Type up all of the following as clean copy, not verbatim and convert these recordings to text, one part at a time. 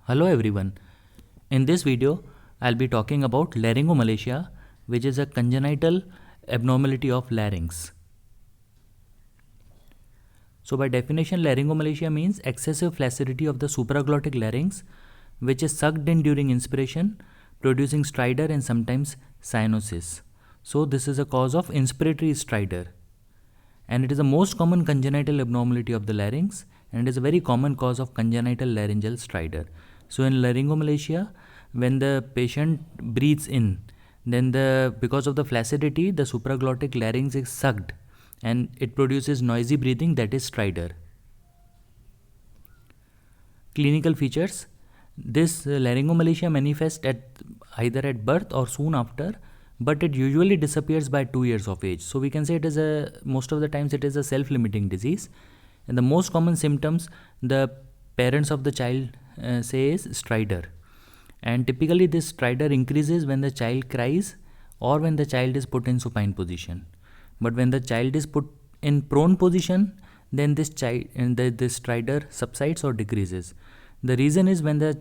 Hello everyone. In this video, I'll be talking about laryngomalacia, which is a congenital abnormality of larynx. So by definition, laryngomalacia means excessive flaccidity of the supraglottic larynx, which is sucked in during inspiration, producing stridor and sometimes cyanosis. So this is a cause of inspiratory stridor. And it is the most common congenital abnormality of the larynx, and it is a very common cause of congenital laryngeal stridor. So in laryngomalacia, when the patient breathes in, then because of the flaccidity, the supraglottic larynx is sucked and it produces noisy breathing, that is stridor. Clinical features: this laryngomalacia manifests either at birth or soon after, but it usually disappears by 2 years of age. So we can say most of the times it is a self-limiting disease. And the most common symptoms the parents of the child say is stridor. And typically this stridor increases when the child cries or when the child is put in supine position. But when the child is put in prone position, then this stridor subsides or decreases. The reason is when the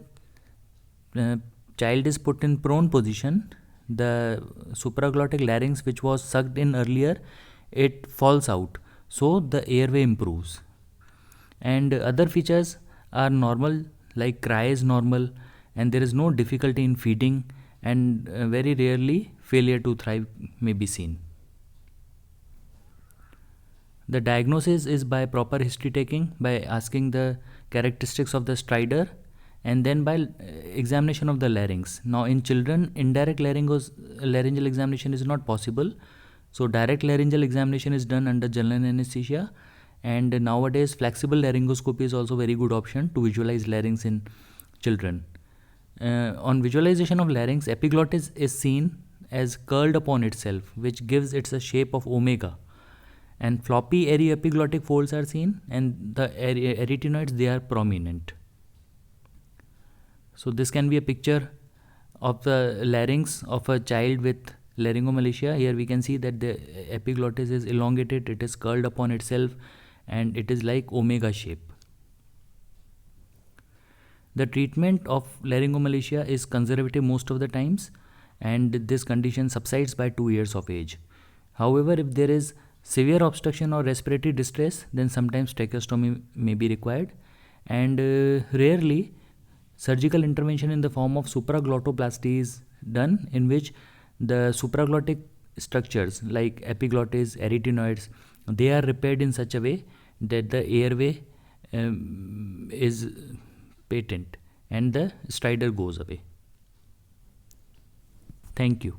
child is put in prone position, the supraglottic larynx, which was sucked in earlier, it falls out, so the airway improves. And other features are normal, like cry is normal, and there is no difficulty in feeding, and very rarely failure to thrive may be seen. The diagnosis is by proper history taking, by asking the characteristics of the stridor, and then by examination of the larynx. Now in children, indirect laryngeal examination is not possible, so direct laryngeal examination is done under general anesthesia. And nowadays flexible laryngoscopy is also a very good option to visualize larynx in children. On visualization of larynx, epiglottis is seen as curled upon itself, which gives it a shape of omega. And floppy airy epiglottic folds are seen, and the arytenoids, they are prominent. So this can be a picture of the larynx of a child with laryngomalacia. Here we can see that the epiglottis is elongated, it is curled upon itself, and it is like omega shape. The treatment of laryngomalacia is conservative most of the times, and this condition subsides by 2 years of age. However, if there is severe obstruction or respiratory distress, then sometimes tracheostomy may be required, and rarely surgical intervention in the form of supraglottoplasty is done, in which the supraglottic structures like epiglottis, arytenoids, they are repaired in such a way that the airway is patent and the stridor goes away. Thank you.